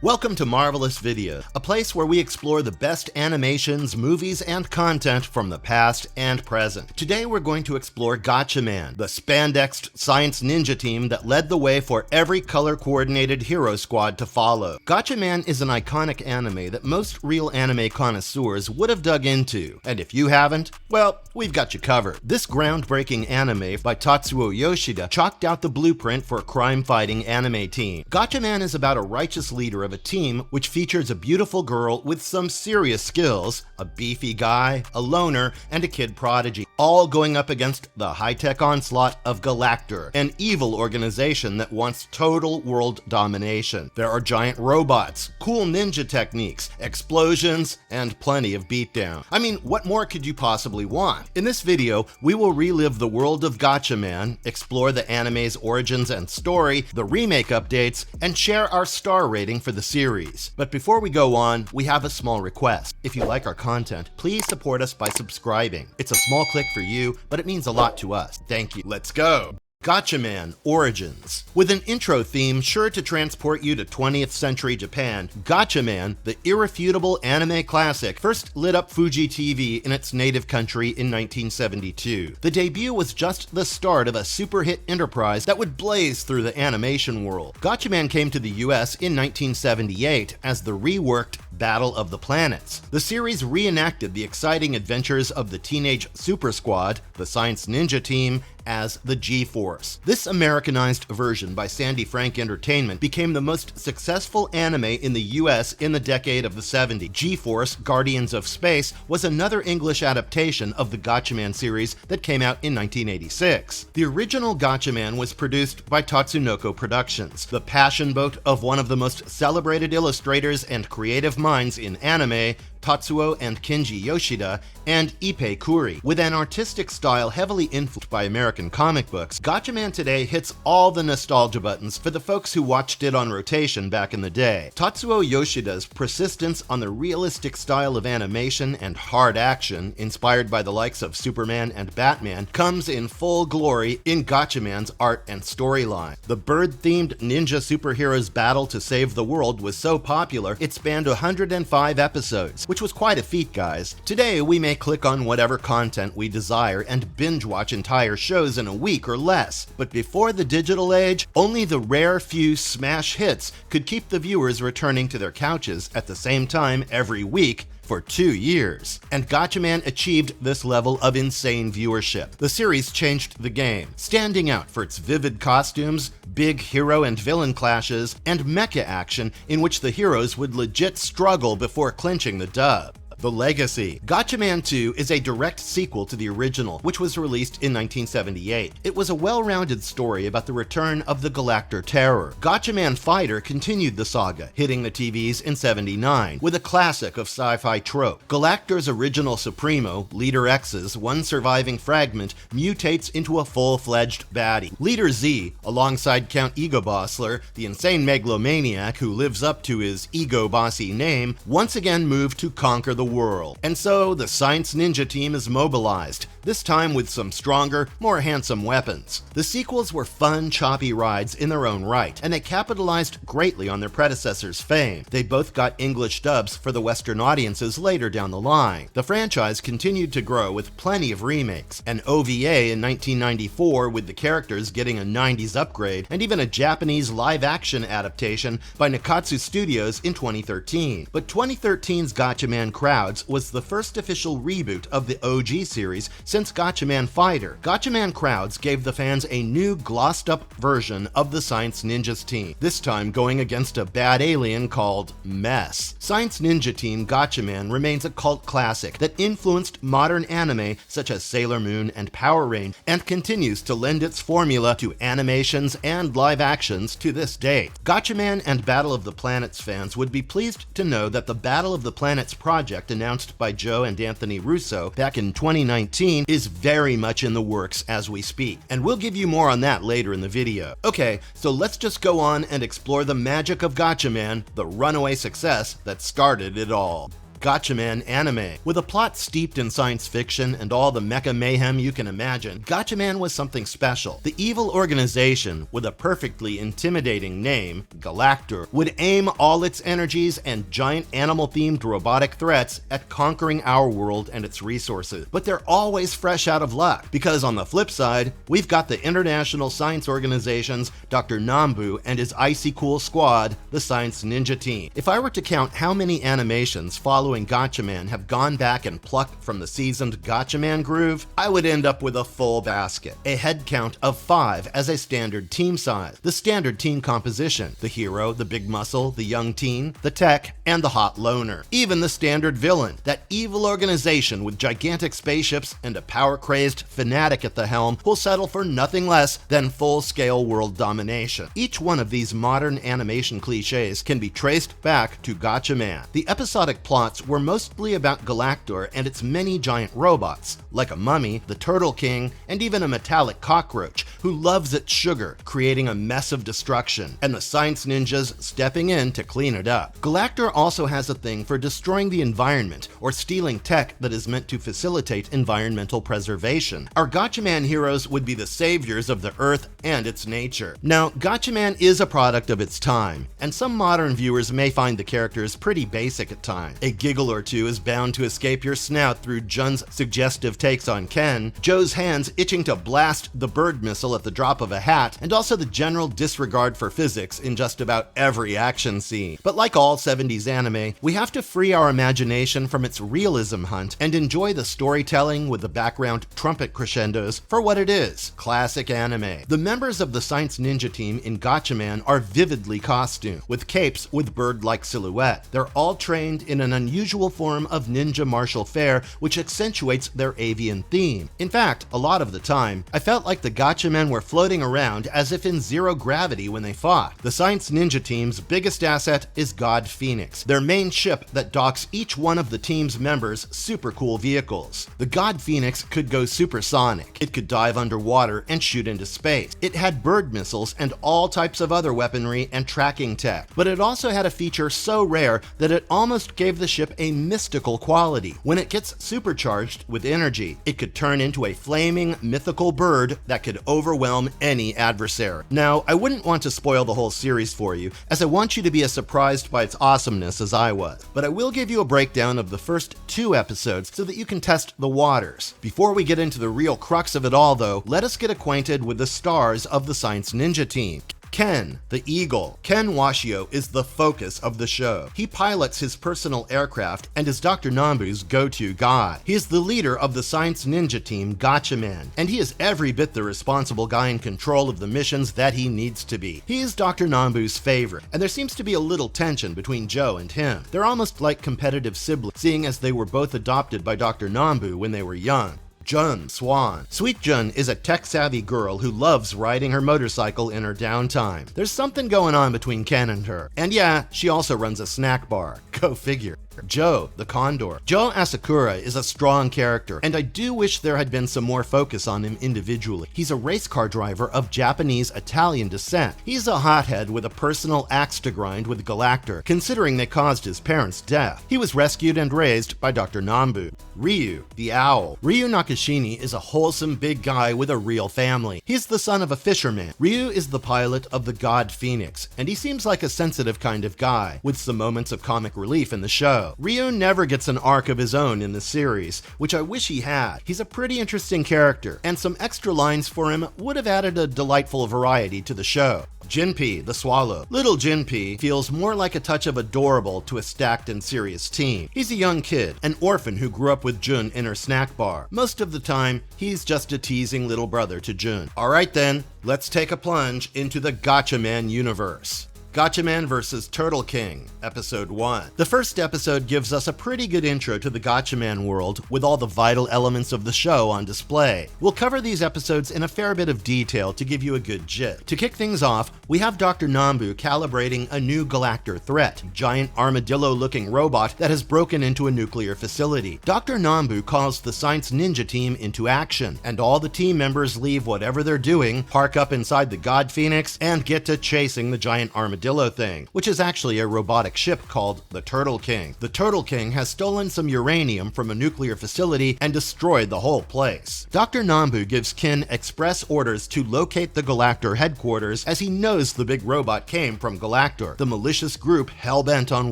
Welcome to Marvelous Video, a place where we explore the best animations, movies, and content from the past and present. Today we're going to explore Gatchaman, the spandex-ed science ninja team that led the way for every color-coordinated hero squad to follow. Gatchaman is an iconic anime that most real anime connoisseurs would have dug into, and if you haven't, well, we've got you covered. This groundbreaking anime by Tatsuo Yoshida chalked out the blueprint for a crime-fighting anime team. Gatchaman is about a righteous leader of a team which features a beautiful girl with some serious skills, a beefy guy, a loner, and a kid prodigy, all going up against the high-tech onslaught of Galactor, an evil organization that wants total world domination. There are giant robots, cool ninja techniques, explosions, and plenty of beatdown. I mean, what more could you possibly want? In this video, we will relive the world of Gatchaman, explore the anime's origins and story, the remake updates, and share our star rating for the series. But before we go on, we have a small request. If you like our content, please support us by subscribing. It's a small click for you, but it means a lot to us. Thank you. Let's go! Gatchaman Origins. With an intro theme sure to transport you to 20th century Japan, Gatchaman, the irrefutable anime classic, first lit up Fuji TV in its native country in 1972. The debut was just the start of a super hit enterprise that would blaze through the animation world. Gatchaman came to the US in 1978 as the reworked Battle of the Planets. The series reenacted the exciting adventures of the teenage super squad, the science ninja team, as the G-Force. This Americanized version by Sandy Frank Entertainment became the most successful anime in the US in the decade of the 70s. G-Force Guardians of Space was another English adaptation of the Gatchaman series that came out in 1986. The original Gatchaman was produced by Tatsunoko Productions, the passion boat of one of the most celebrated illustrators and creative minds in anime, Tatsuo and Kenji Yoshida, and Ippei Kuri. With an artistic style heavily influenced by American comic books, Gatchaman today hits all the nostalgia buttons for the folks who watched it on rotation back in the day. Tatsuo Yoshida's persistence on the realistic style of animation and hard action, inspired by the likes of Superman and Batman, comes in full glory in Gatchaman's art and storyline. The bird-themed ninja superheroes battle to save the world was so popular, it spanned 105 episodes, which was quite a feat, guys. Today, we may click on whatever content we desire and binge-watch entire shows in a week or less. But before the digital age, only the rare few smash hits could keep the viewers returning to their couches at the same time every week for 2 years. And Gatchaman achieved this level of insane viewership. The series changed the game, standing out for its vivid costumes, big hero and villain clashes, and mecha action in which the heroes would legit struggle before clinching the dub. The Legacy. Gatchaman 2 is a direct sequel to the original, which was released in 1978. It was a well-rounded story about the return of the Galactor terror. Gatchaman Fighter continued the saga, hitting the TVs in '79, with a classic of sci-fi trope. Galactor's original Supremo, Leader X's one surviving fragment, mutates into a full-fledged baddie. Leader Z, alongside Count Ego Bossler, the insane megalomaniac who lives up to his ego-bossy name, once again move to conquer the world. And so the Science Ninja team is mobilized, this time with some stronger, more handsome weapons. The sequels were fun, choppy rides in their own right, and they capitalized greatly on their predecessors' fame. They both got English dubs for the Western audiences later down the line. The franchise continued to grow with plenty of remakes, an OVA in 1994 with the characters getting a 90s upgrade, and even a Japanese live-action adaptation by Nikatsu Studios in 2013. But 2013's Gatchaman Crowds was the first official reboot of the OG series since Gatchaman Fighter. Gatchaman Crowds gave the fans a new glossed-up version of the Science Ninjas team, this time going against a bad alien called Mess. Science Ninja Team Gatchaman remains a cult classic that influenced modern anime such as Sailor Moon and Power Rangers, and continues to lend its formula to animations and live actions to this day. Gatchaman and Battle of the Planets fans would be pleased to know that the Battle of the Planets project announced by Joe and Anthony Russo back in 2019 is very much in the works as we speak, and we'll give you more on that later in the video. Okay, so let's just go on and explore the magic of Gatchaman, the runaway success that started it all. Gatchaman anime. With a plot steeped in science fiction and all the mecha mayhem you can imagine, Gatchaman was something special. The evil organization, with a perfectly intimidating name, Galactor, would aim all its energies and giant animal-themed robotic threats at conquering our world and its resources. But they're always fresh out of luck, because on the flip side, we've got the International Science Organization's Dr. Nambu and his icy cool squad, the Science Ninja Team. If I were to count how many animations following Gatchaman have gone back and plucked from the seasoned Gatchaman groove, I would end up with a full basket. A head count of 5 as a standard team size. The standard team composition: the hero, the big muscle, the young teen, the tech, and the hot loner. Even the standard villain, that evil organization with gigantic spaceships and a power-crazed fanatic at the helm, will settle for nothing less than full-scale world domination. Each one of these modern animation cliches can be traced back to Gatchaman. The episodic plots were mostly about Galactor and its many giant robots, like a mummy, the Turtle King, and even a metallic cockroach who loves its sugar, creating a mess of destruction, and the science ninjas stepping in to clean it up. Galactor also has a thing for destroying the environment or stealing tech that is meant to facilitate environmental preservation. Our Gatchaman heroes would be the saviors of the Earth and its nature. Now, Gatchaman is a product of its time, and some modern viewers may find the characters pretty basic at times. A giggle or two is bound to escape your snout through Jun's suggestive takes on Ken, Joe's hands itching to blast the bird missile at the drop of a hat, and also the general disregard for physics in just about every action scene. But like all 70s anime, we have to free our imagination from its realism hunt and enjoy the storytelling with the background trumpet crescendos for what it is: classic anime. The members of the Science Ninja Team in Gatchaman are vividly costumed, with capes with bird-like silhouette. They're all trained in an unusual form of ninja martial fare, which accentuates their avian theme. In fact, a lot of the time, I felt like the Gatchamen were floating around as if in zero gravity when they fought. The Science Ninja Team's biggest asset is God Phoenix, their main ship that docks each one of the team's members' super cool vehicles. The God Phoenix could go supersonic. It could dive underwater and shoot into space. It had bird missiles and all types of other weaponry and tracking tech. But it also had a feature so rare that it almost gave the ship a mystical quality. When it gets supercharged with energy, it could turn into a flaming, mythical bird that could overwhelm any adversary. Now, I wouldn't want to spoil the whole series for you, as I want you to be as surprised by its awesomeness as I was, but I will give you a breakdown of the first 2 episodes so that you can test the waters. Before we get into the real crux of it all though, let us get acquainted with the stars of the Science Ninja Team. Ken, the Eagle. Ken Washio is the focus of the show. He pilots his personal aircraft and is Dr. Nambu's go-to guy. He is the leader of the Science Ninja Team, Gatchaman, and he is every bit the responsible guy in control of the missions that he needs to be. He is Dr. Nambu's favorite, and there seems to be a little tension between Joe and him. They're almost like competitive siblings, seeing as they were both adopted by Dr. Nambu when they were young. Jun Swan. Sweet Jun is a tech-savvy girl who loves riding her motorcycle in her downtime. There's something going on between Ken and her. And yeah, she also runs a snack bar. Go figure. Joe, the Condor. Joe Asakura is a strong character, and I do wish there had been some more focus on him individually. He's a race car driver of Japanese-Italian descent. He's a hothead with a personal axe to grind with Galactor, considering they caused his parents' death. He was rescued and raised by Dr. Nambu. Ryu, the Owl. Ryu Nakashini is a wholesome big guy with a real family. He's the son of a fisherman. Ryu is the pilot of the God Phoenix, and he seems like a sensitive kind of guy, with some moments of comic relief in the show. Ryu never gets an arc of his own in the series, which I wish he had. He's a pretty interesting character, and some extra lines for him would have added a delightful variety to the show. Jinpei, the Swallow. Little Jinpei feels more like a touch of adorable to a stacked and serious team. He's a young kid, an orphan who grew up with Jun in her snack bar. Most of the time, he's just a teasing little brother to Jun. Alright then, let's take a plunge into the Gatchaman universe. Gatchaman vs. Turtle King, Episode 1. The first episode gives us a pretty good intro to the Gatchaman world with all the vital elements of the show on display. We'll cover these episodes in a fair bit of detail to give you a good gist. To kick things off, we have Dr. Nambu calibrating a new Galactor threat, a giant armadillo-looking robot that has broken into a nuclear facility. Dr. Nambu calls the Science Ninja Team into action, and all the team members leave whatever they're doing, park up inside the God Phoenix, and get to chasing the giant armadillo. armadillo thing, which is actually a robotic ship called the Turtle King. The Turtle King has stolen some uranium from a nuclear facility and destroyed the whole place. Dr. Nambu gives Ken express orders to locate the Galactor headquarters, as he knows the big robot came from Galactor, the malicious group hell-bent on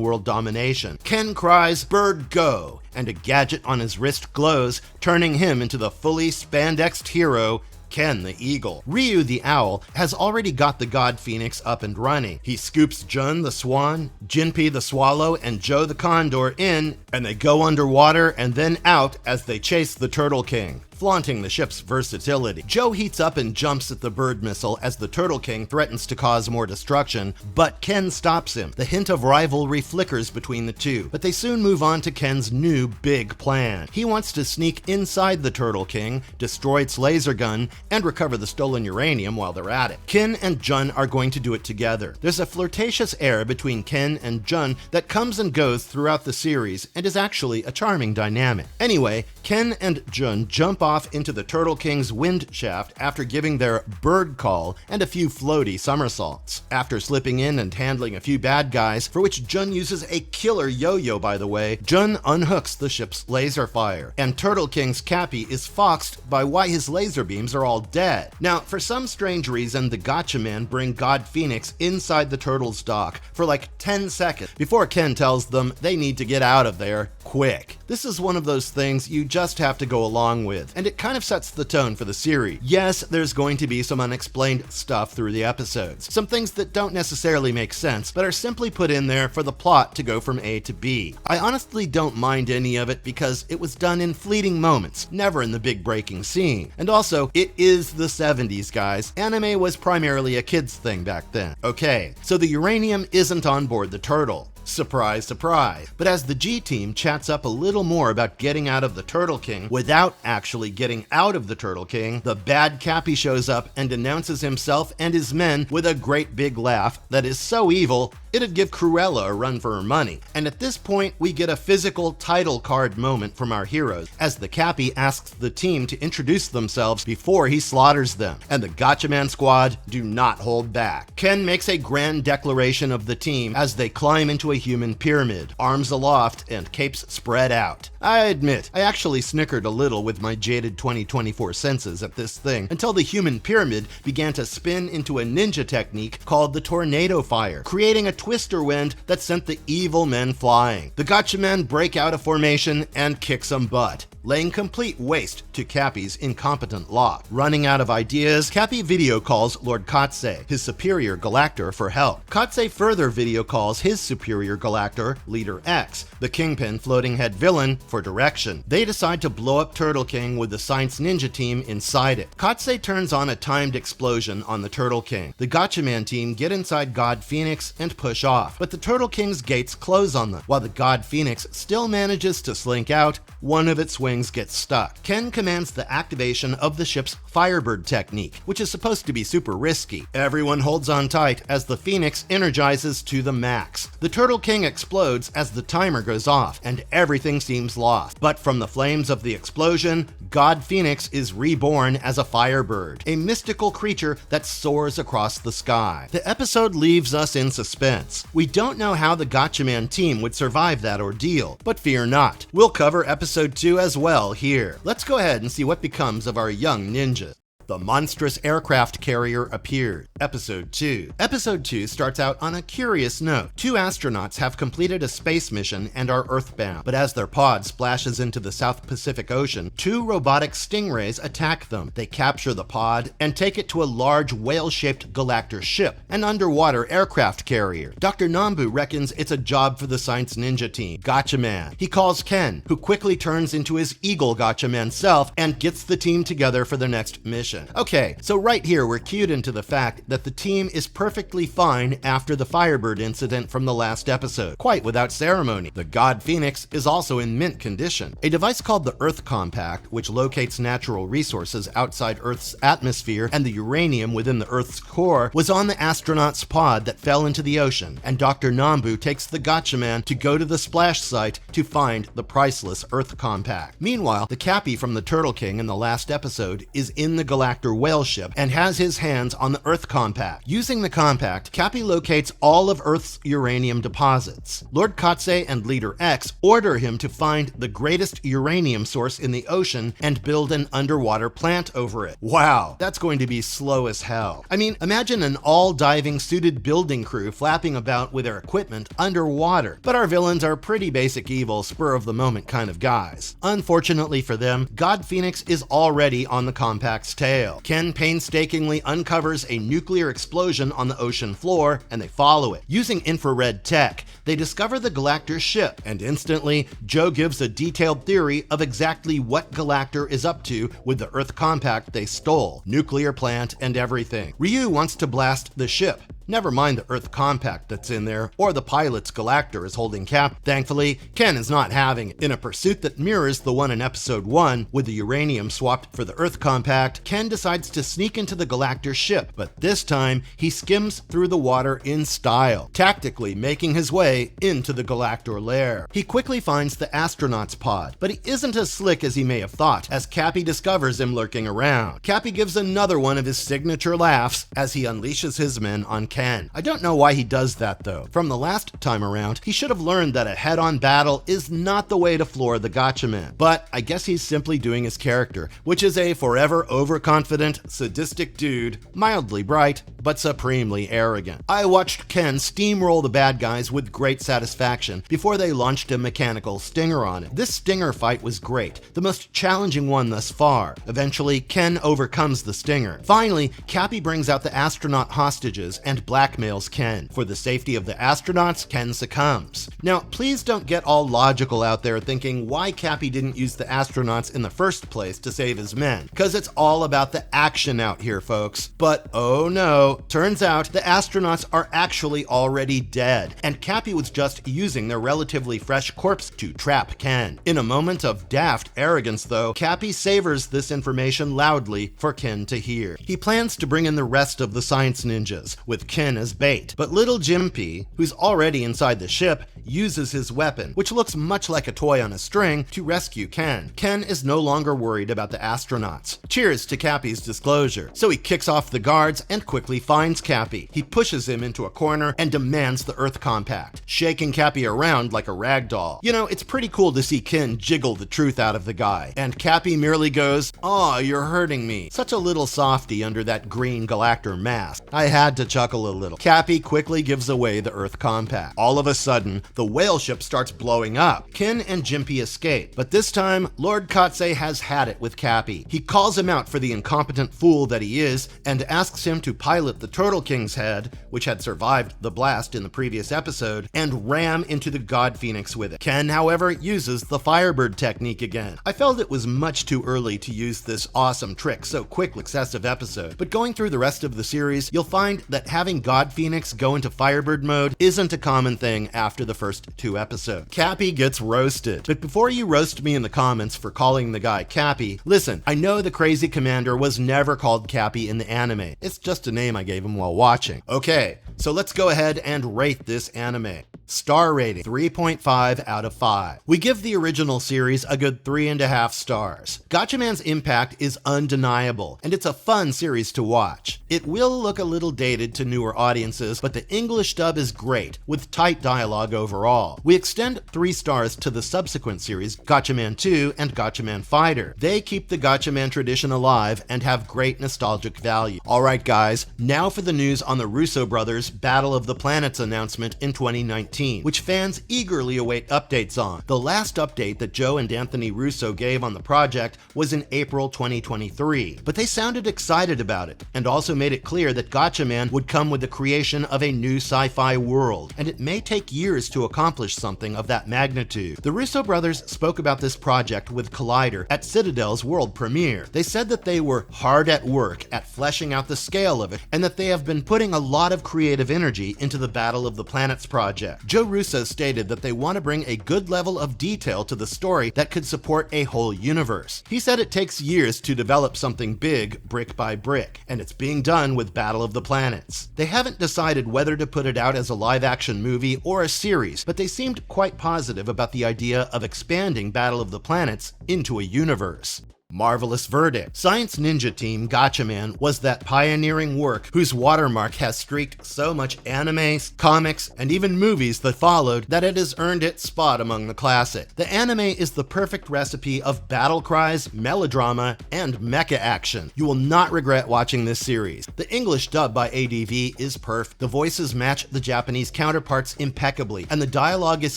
world domination. Ken cries, "Bird, go!" and a gadget on his wrist glows, turning him into the fully spandexed hero, Ken the Eagle. Ryu the Owl has already got the God Phoenix up and running. He scoops Jun the Swan, Jinpei the Swallow, and Joe the Condor in, and they go underwater and then out as they chase the Turtle King, flaunting the ship's versatility. Joe heats up and jumps at the bird missile as the Turtle King threatens to cause more destruction, but Ken stops him. The hint of rivalry flickers between the two, but they soon move on to Ken's new big plan. He wants to sneak inside the Turtle King, destroy its laser gun, and recover the stolen uranium while they're at it. Ken and Jun are going to do it together. There's a flirtatious air between Ken and Jun that comes and goes throughout the series and is actually a charming dynamic. Anyway, Ken and Jun jump off into the Turtle King's wind shaft after giving their bird call and a few floaty somersaults. After slipping in and handling a few bad guys, for which Jun uses a killer yo-yo by the way, Jun unhooks the ship's laser fire, and Turtle King's Cappy is foxed by why his laser beams are all dead. Now, for some strange reason, the Gatchaman bring God Phoenix inside the Turtle's dock for like 10 seconds before Ken tells them they need to get out of there quick. This is one of those things you just have to go along with, and it kind of sets the tone for the series. Yes, there's going to be some unexplained stuff through the episodes, some things that don't necessarily make sense, but are simply put in there for the plot to go from A to B. I honestly don't mind any of it because it was done in fleeting moments, never in the big breaking scene. And also, it is the 70s, guys. Anime was primarily a kid's thing back then. Okay, so the uranium isn't on board the Turtle. Surprise, surprise. But as the G-Team chats up a little more about getting out of the Turtle King without actually getting out of the Turtle King, the bad Cappy shows up and announces himself and his men with a great big laugh that is so evil, it'd give Cruella a run for her money. And at this point, we get a physical title card moment from our heroes, as the Cappy asks the team to introduce themselves before he slaughters them, and the Gatchaman squad do not hold back. Ken makes a grand declaration of the team as they climb into a human pyramid, arms aloft and capes spread out. I admit, I actually snickered a little with my jaded 2024 senses at this thing, until the human pyramid began to spin into a ninja technique called the tornado fire, creating a twister wind that sent the evil men flying. The Gatchamen break out of formation and kick some butt, laying complete waste to Cappy's incompetent lock. Running out of ideas, Cappy video calls Lord Katse, his superior Galactor, for help. Katse further video calls his superior Galactor, Leader X, the Kingpin floating head villain, for direction. They decide to blow up Turtle King with the Science Ninja team inside it. Katse turns on a timed explosion on the Turtle King. The Gatchaman team get inside God Phoenix and push off, but the Turtle King's gates close on them. While the God Phoenix still manages to slink out, one of its wings gets stuck. Ken commands the activation of the ship's Firebird technique, which is supposed to be super risky. Everyone holds on tight as the Phoenix energizes to the max. The Turtle King explodes as the timer goes off, and everything seems lost. But from the flames of the explosion, God Phoenix is reborn as a Firebird, a mystical creature that soars across the sky. The episode leaves us in suspense. We don't know how the Gatchaman team would survive that ordeal, but fear not. We'll cover episode 2 as well here. Let's go ahead and see what becomes of our young ninjas. The monstrous aircraft carrier appeared. Episode 2. Episode 2 starts out on a curious note. 2 astronauts have completed a space mission and are earthbound, but as their pod splashes into the South Pacific Ocean, 2 robotic stingrays attack them. They capture the pod and take it to a large whale-shaped Galactor ship, an underwater aircraft carrier. Dr. Nambu reckons it's a job for the Science Ninja team, Gatchaman. He calls Ken, who quickly turns into his Eagle Gatchaman self and gets the team together for their next mission. Okay, so right here we're cued into the fact that the team is perfectly fine after the Firebird incident from the last episode, quite without ceremony. The God Phoenix is also in mint condition. A device called the Earth Compact, which locates natural resources outside Earth's atmosphere and the uranium within the Earth's core, was on the astronauts' pod that fell into the ocean, and Dr. Nambu takes the Gatchaman to go to the splash site to find the priceless Earth Compact. Meanwhile, the Cappy from the Turtle King in the last episode is in the Galactic Galactor whale ship and has his hands on the Earth Compact. Using the compact, Cappy locates all of Earth's uranium deposits. Lord Katsei and Leader X order him to find the greatest uranium source in the ocean and build an underwater plant over it. Wow, that's going to be slow as hell. I mean, imagine an all-diving suited building crew flapping about with their equipment underwater. But our villains are pretty basic evil, spur-of-the-moment kind of guys. Unfortunately for them, God Phoenix is already on the compact's tail. Ken painstakingly uncovers a nuclear explosion on the ocean floor, and they follow it. Using infrared tech, they discover the Galactor ship, and instantly, Joe gives a detailed theory of exactly what Galactor is up to with the Earth Compact they stole, nuclear plant and everything. Ryu wants to blast the ship. Never mind the Earth Compact that's in there, or the pilot's Galactor is holding Cap. Thankfully, Ken is not having it. In a pursuit that mirrors the one in Episode 1, with the uranium swapped for the Earth Compact, Ken decides to sneak into the Galactor ship, but this time, he skims through the water in style, tactically making his way into the Galactor lair. He quickly finds the astronaut's pod, but he isn't as slick as he may have thought, as Cappy discovers him lurking around. Cappy gives another one of his signature laughs as he unleashes his men on Ken. I don't know why he does that though. From the last time around, he should have learned that a head-on battle is not the way to floor the Gatchaman. But I guess he's simply doing his character, which is a forever overconfident, sadistic dude, mildly bright, but supremely arrogant. I watched Ken steamroll the bad guys with great satisfaction before they launched a mechanical stinger on him. This stinger fight was great, the most challenging one thus far. Eventually, Ken overcomes the stinger. Finally, Cappy brings out the astronaut hostages and blackmails Ken. For the safety of the astronauts, Ken succumbs. Now, please don't get all logical out there thinking why Cappy didn't use the astronauts in the first place to save his men, because it's all about the action out here, folks. But oh no, turns out the astronauts are actually already dead, and Cappy was just using their relatively fresh corpse to trap Ken. In a moment of daft arrogance though, Cappy savors this information loudly for Ken to hear. He plans to bring in the rest of the science ninjas, with Ken as bait, but little Jimpy, who's already inside the ship, uses his weapon, which looks much like a toy on a string, to rescue Ken. Ken is no longer worried about the astronauts. Cheers to Cappy's disclosure. So he kicks off the guards and quickly finds Cappy. He pushes him into a corner and demands the Earth Compact, shaking Cappy around like a rag doll. You know, it's pretty cool to see Ken jiggle the truth out of the guy, and Cappy merely goes, "Aw, you're hurting me." Such a little softy under that green Galactor mask. I had to chuckle a little. Cappy quickly gives away the Earth Compact. All of a sudden, the whale ship starts blowing up. Ken and Jimpy escape, but this time, Lord Katsei has had it with Cappy. He calls him out for the incompetent fool that he is and asks him to pilot the Turtle King's head, which had survived the blast in the previous episode, and ram into the God Phoenix with it. Ken, however, uses the Firebird technique again. I felt it was much too early to use this awesome trick so quick successive episode, but going through the rest of the series, you'll find that having God Phoenix go into Firebird mode isn't a common thing after the first 2 episodes. Cappy gets roasted. But before you roast me in the comments for calling the guy Cappy, listen, I know the crazy commander was never called Cappy in the anime. It's just a name I gave him while watching. Okay, so let's go ahead and rate this anime. Star rating, 3.5 out of 5. We give the original series a good 3.5 stars. Gatchaman's impact is undeniable, and it's a fun series to watch. It will look a little dated to newer audiences, but the English dub is great, with tight dialogue overall. We extend 3 stars to the subsequent series, Gatchaman 2 and Gatchaman Fighter. They keep the Gatchaman tradition alive and have great nostalgic value. Alright guys, now for the news on the Russo brothers' Battle of the Planets announcement in 2019. Which fans eagerly await updates on. The last update that Joe and Anthony Russo gave on the project was in April 2023, but they sounded excited about it, and also made it clear that Gatchaman would come with the creation of a new sci-fi world, and it may take years to accomplish something of that magnitude. The Russo brothers spoke about this project with Collider at Citadel's world premiere. They said that they were hard at work at fleshing out the scale of it, and that they have been putting a lot of creative energy into the Battle of the Planets project. Joe Russo stated that they want to bring a good level of detail to the story that could support a whole universe. He said it takes years to develop something big, brick by brick, and it's being done with Battle of the Planets. They haven't decided whether to put it out as a live-action movie or a series, but they seemed quite positive about the idea of expanding Battle of the Planets into a universe. Marvelous verdict. Science Ninja Team Gatchaman was that pioneering work whose watermark has streaked so much anime, comics, and even movies that followed that it has earned its spot among the classic. The anime is the perfect recipe of battle cries, melodrama, and mecha action. You will not regret watching this series. The English dub by ADV is perfect. The voices match the Japanese counterparts impeccably, and the dialogue is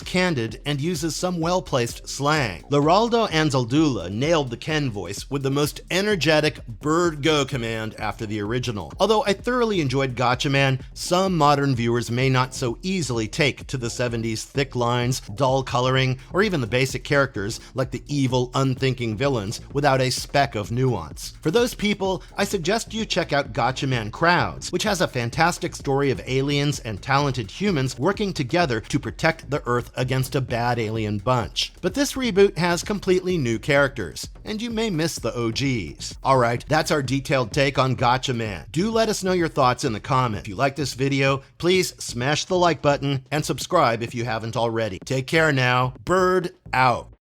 candid and uses some well-placed slang. Leraldo Anzaldúa nailed the Ken voice with the most energetic bird go command after the original. Although I thoroughly enjoyed Gatchaman, some modern viewers may not so easily take to the 70s thick lines, dull coloring, or even the basic characters like the evil, unthinking villains without a speck of nuance. For those people, I suggest you check out Gatchaman Crowds, which has a fantastic story of aliens and talented humans working together to protect the Earth against a bad alien bunch. But this reboot has completely new characters, and you may miss the OGs. Alright, that's our detailed take on Gatchaman. Do let us know your thoughts in the comments. If you like this video, please smash the like button and subscribe if you haven't already. Take care now. Bird out.